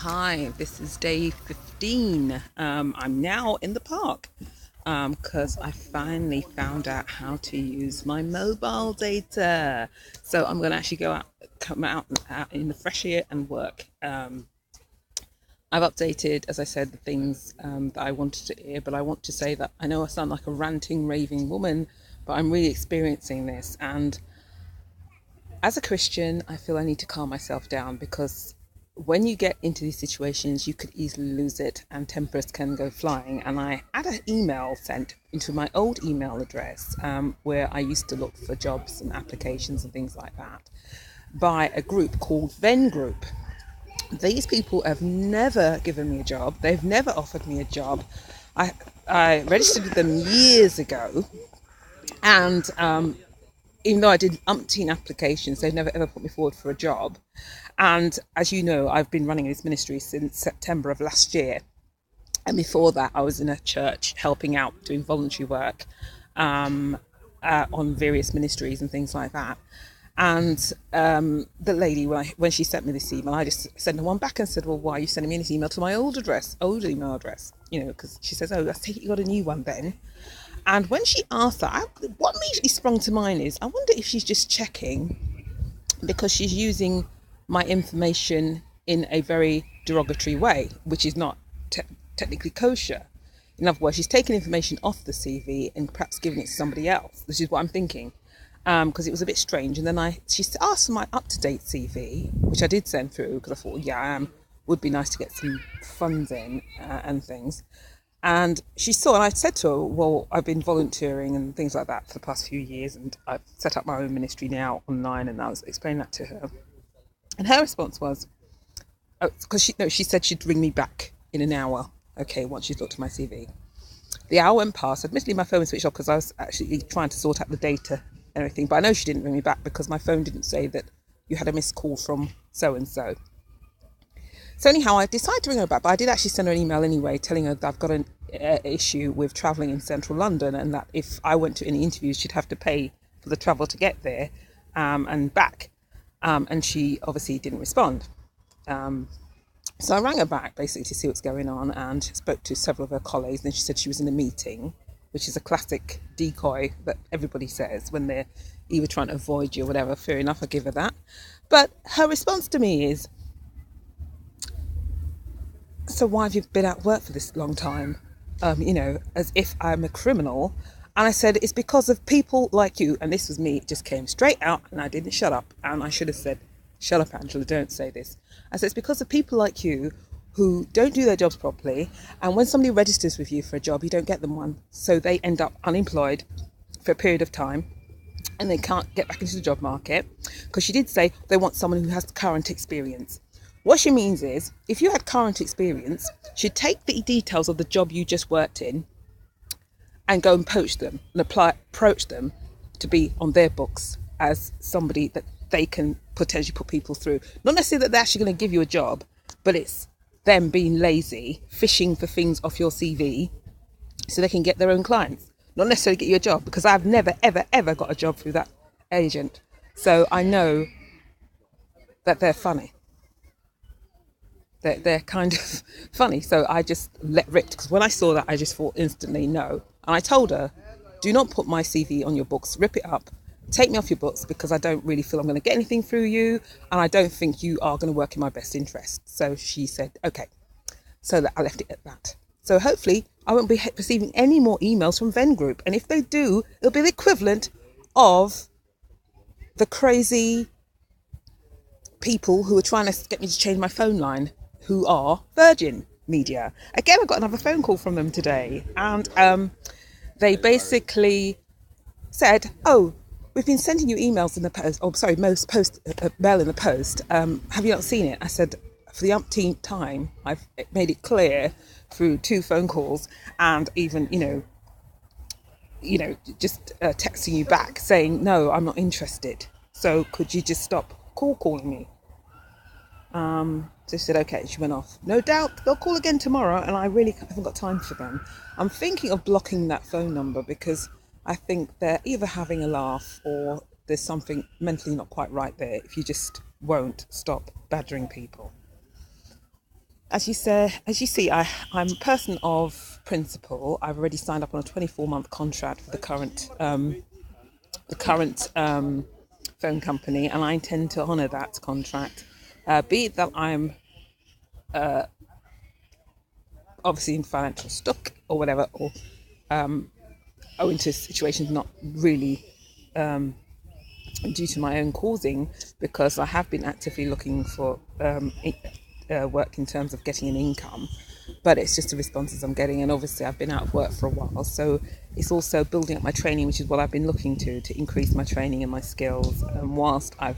Hi, this is day 15. I'm now in the park because I finally found out how to use my mobile data. So I'm going to actually come out in the fresh air and work. I've updated, as I said, the things that I wanted to hear, but I want to say that I know I sound like a ranting, raving woman, but I'm really experiencing this. And as a Christian, I feel I need to calm myself down because when you get into these situations, you could easily lose it and tempers can go flying. And I had an email sent into my old email address where I used to look for jobs and applications and things like that by a group called Venn Group. These people have never given me a job. They've never offered me a job. I, I registered with them years ago, and even though I did umpteen applications, they've never ever put me forward for a job. And as you know, I've been running this ministry since September of last year. And before that, I was in a church helping out, doing voluntary work on various ministries and things like that. And the lady, when she sent me this email, I just sent her one back and said, "Well, why are you sending me this email to my old email address?" Because she says, "Oh, I take it you got a new one then." And when she asked that, what immediately sprung to mind is, I wonder if she's just checking because she's using my information in a very derogatory way, which is not technically kosher. In other words, she's taking information off the CV and perhaps giving it to somebody else. This is what I'm thinking, because it was a bit strange. And then she asked for my up-to-date CV, which I did send through because I thought, yeah, would be nice to get some funds in and things. And she saw, and I said to her, "Well, I've been volunteering and things like that for the past few years, and I've set up my own ministry now online." And I was explaining that to her, and her response was, because she said she'd ring me back in an hour. Okay, once she's looked at my CV. The hour went past. Admittedly, my phone was switched off because I was actually trying to sort out the data and everything. But I know she didn't ring me back because my phone didn't say that you had a missed call from so and so. So anyhow, I decided to ring her back, but I did actually send her an email anyway, telling her that I've got an issue with travelling in central London, and that if I went to any interviews, she'd have to pay for the travel to get there and back. And she obviously didn't respond. So I rang her back basically to see what's going on and spoke to several of her colleagues. And she said she was in a meeting, which is a classic decoy that everybody says when they're either trying to avoid you or whatever. Fair enough, I give her that. But her response to me is, "So why have you been at work for this long time?" As if I'm a criminal. And I said, "It's because of people like you." And this was me, it just came straight out and I didn't shut up. And I should have said, "Shut up, Angela, don't say this." I said, "It's because of people like you who don't do their jobs properly. And when somebody registers with you for a job, you don't get them one. So they end up unemployed for a period of time and they can't get back into the job market." Because she did say they want someone who has current experience. What she means is, if you had current experience, she'd take the details of the job you just worked in and go and poach them and approach them to be on their books as somebody that they can potentially put people through. Not necessarily that they're actually going to give you a job, but it's them being lazy, fishing for things off your CV so they can get their own clients. Not necessarily get you a job, because I've never, ever, ever got a job through that agent. So I know that they're funny. They're kind of funny. So I just let rip, because when I saw that, I just thought instantly no. And I told her, "Do not put my CV on your books, rip it up, take me off your books, because I don't really feel I'm going to get anything through you, and I don't think you are going to work in my best interest." So she said, "Okay." So I left it at that. So hopefully I won't be receiving any more emails from Venn Group. And if they do, it'll be the equivalent of the crazy people who are trying to get me to change my phone line, who are Virgin Media. Again, I got another phone call from them today, and they basically said, "Oh, we've been sending you emails in the post. Oh, sorry, mail in the post. Have you not seen it?" I said, "For the umpteenth time, I've made it clear through 2 phone calls and even, just texting you back saying, no, I'm not interested. So could you just stop calling me?" So she said, "Okay." She went off. No doubt they'll call again tomorrow, and I really haven't got time for them. I'm thinking of blocking that phone number because I think they're either having a laugh or there's something mentally not quite right there if you just won't stop badgering people. as you see, I'm a person of principle. I've already signed up on a 24-month contract for the current phone company, and I intend to honour that contract. Be it that I'm obviously in financial stuck or whatever, or owing to situations not really due to my own causing, because I have been actively looking for work in terms of getting an income, but it's just the responses I'm getting, and obviously I've been out of work for a while, so it's also building up my training, which is what I've been looking to increase my training and my skills whilst I'm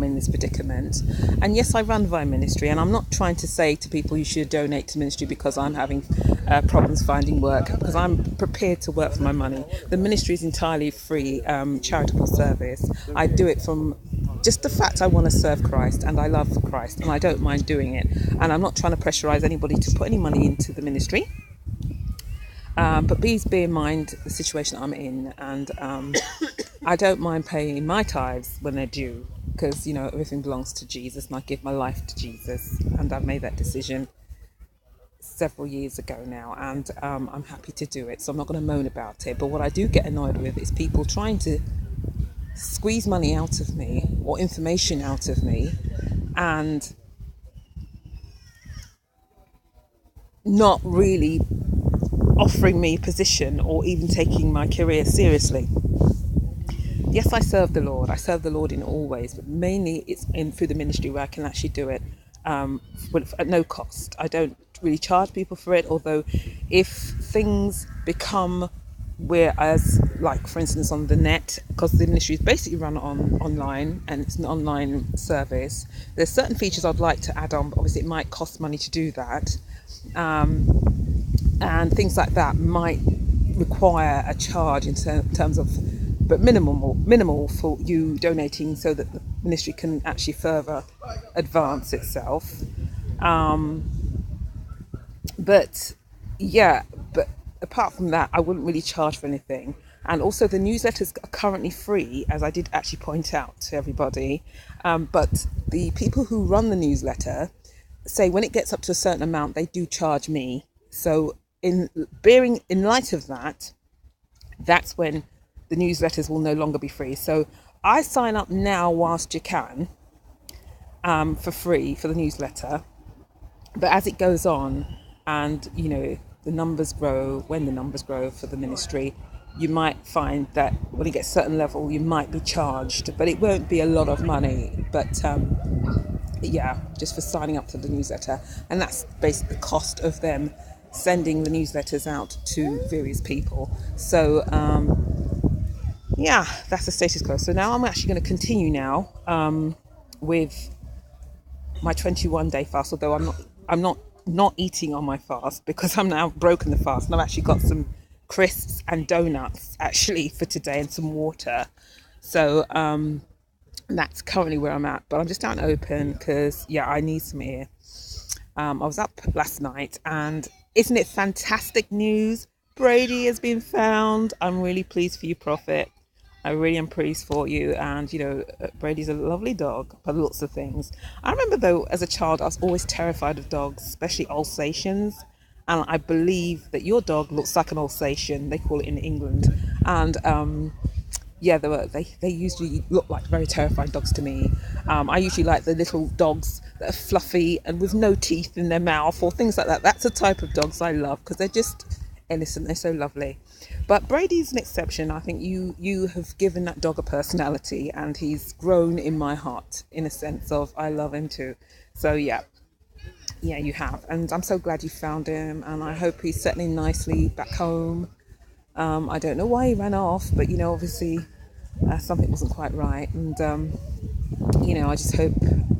in this predicament. And yes, I run via ministry, and I'm not trying to say to people you should donate to ministry because I'm having problems finding work, because I'm prepared to work for my money. The ministry is entirely free charitable service. I do it from just the fact I want to serve Christ, and I love Christ, and I don't mind doing it, and I'm not trying to pressurize anybody to put any money into the ministry, but please bear in mind the situation I'm in, and I don't mind paying my tithes when they're due, because everything belongs to Jesus, and I give my life to Jesus, and I've made that decision several years ago now, and I'm happy to do it, so I'm not going to moan about it. But what I do get annoyed with is people trying to squeeze money out of me or information out of me, and not really offering me a position or even taking my career seriously. Yes, I serve the Lord. I serve the Lord in all ways, but mainly it's through the ministry where I can actually do it at no cost. I don't really charge people for it, although if things become, whereas like for instance on the net, because the ministry is basically run online and it's an online service, there's certain features I'd like to add on, but obviously it might cost money to do that, and things like that might require a charge in terms of, but minimal for you donating, so that the ministry can actually further advance itself. But apart from that, I wouldn't really charge for anything. And also the newsletters are currently free, as I did actually point out to everybody. But the people who run the newsletter say when it gets up to a certain amount, they do charge me. So in light of that, that's when the newsletters will no longer be free. So I sign up now whilst you can, for free for the newsletter. But as it goes on, and the numbers grow, when the numbers grow for the ministry, you might find that when it gets a certain level, you might be charged, but it won't be a lot of money. But just for signing up for the newsletter, and that's basically the cost of them sending the newsletters out to various people. So that's the status quo. So now I'm actually going to continue now with my 21-day fast, although I'm not eating on my fast, because I'm now broken the fast, and I've actually got some crisps and donuts actually for today, and some water. So that's currently where I'm at, but I'm just out and open because I need some air. I was up last night, and isn't it fantastic news? Brady has been found. I'm really pleased for you, Prophet. I really am pleased for you. And Brady's a lovely dog by lots of things. I remember though, as a child, I was always terrified of dogs, especially Alsatians, and I believe that your dog looks like an Alsatian, they call it in England. And they usually look like very terrifying dogs to me. I usually like the little dogs that are fluffy and with no teeth in their mouth, or things like that. That's the type of dogs I love, because they're just innocent, they're so lovely. But Brady's an exception. I think you have given that dog a personality, and he's grown in my heart in a sense of I love him too. So yeah, you have, and I'm so glad you found him, and I hope he's settling nicely back home. I don't know why he ran off, but obviously something wasn't quite right, and I just hope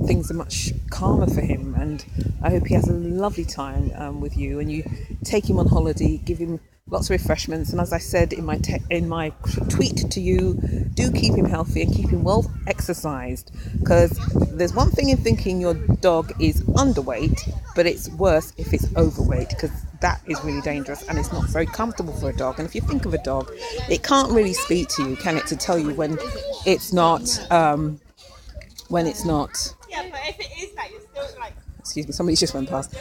things are much calmer for him, and I hope he has a lovely time with you, and you take him on holiday, give him lots of refreshments, and as I said in my tweet to you, do keep him healthy and keep him well exercised, because there's one thing in thinking your dog is underweight, but it's worse if it's overweight, because that is really dangerous and it's not very comfortable for a dog. And if you think of a dog, it can't really speak to you, can it, to tell you when it's not Yeah, but if it is that, you're still like. excuse me, somebody's just went past.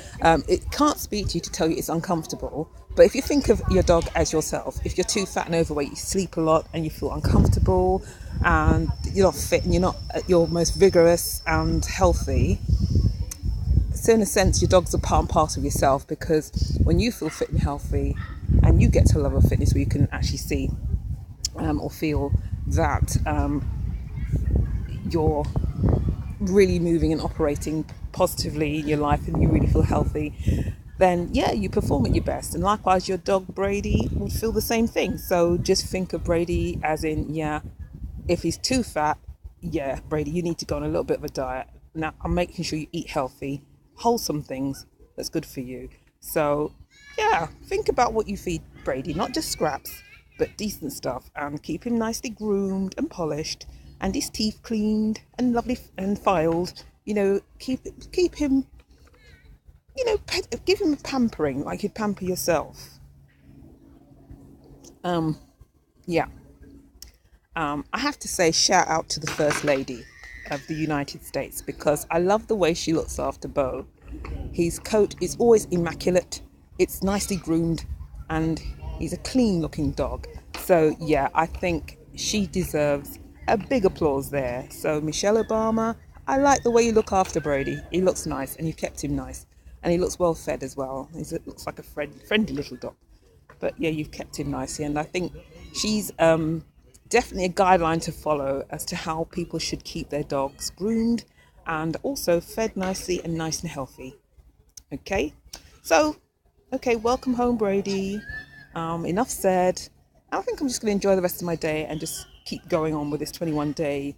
It can't speak to you to tell you it's uncomfortable. But if you think of your dog as yourself, if you're too fat and overweight, you sleep a lot and you feel uncomfortable and you're not fit and you're not at your most vigorous and healthy, so in a sense, your dog's a part and parcel of yourself, because when you feel fit and healthy and you get to a level of fitness where you can actually see or feel that you're really moving and operating positively in your life and you really feel healthy, then yeah, you perform at your best. And likewise, your dog Brady would feel the same thing. So just think of Brady as in, yeah, if he's too fat, yeah, Brady, you need to go on a little bit of a diet. Now, I'm making sure you eat healthy, wholesome things that's good for you. So yeah, think about what you feed Brady, not just scraps, but decent stuff, and keep him nicely groomed and polished and his teeth cleaned and lovely and filed. You know, keep him, you know, give him a pampering like you'd pamper yourself. Yeah. I have to say, shout out to the First Lady of the United States, because I love the way she looks after Bo. His coat is always immaculate, it's nicely groomed, and he's a clean looking dog. So yeah, I think she deserves a big applause there. So Michelle Obama, I like the way you look after Brady. He looks nice and you've kept him nice. And he looks well fed as well. He looks like a friendly little dog. But yeah, you've kept him nicely. And I think she's definitely a guideline to follow as to how people should keep their dogs groomed and also fed nicely and nice and healthy. Okay, so, okay, welcome home, Brady. Enough said. I think I'm just going to enjoy the rest of my day and just keep going on with this 21-day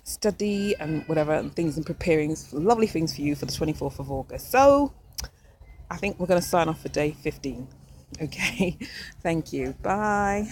study and whatever and things, and preparing lovely things for you for the 24th of August. So I think we're going to sign off for day 15. Okay, thank you. Bye.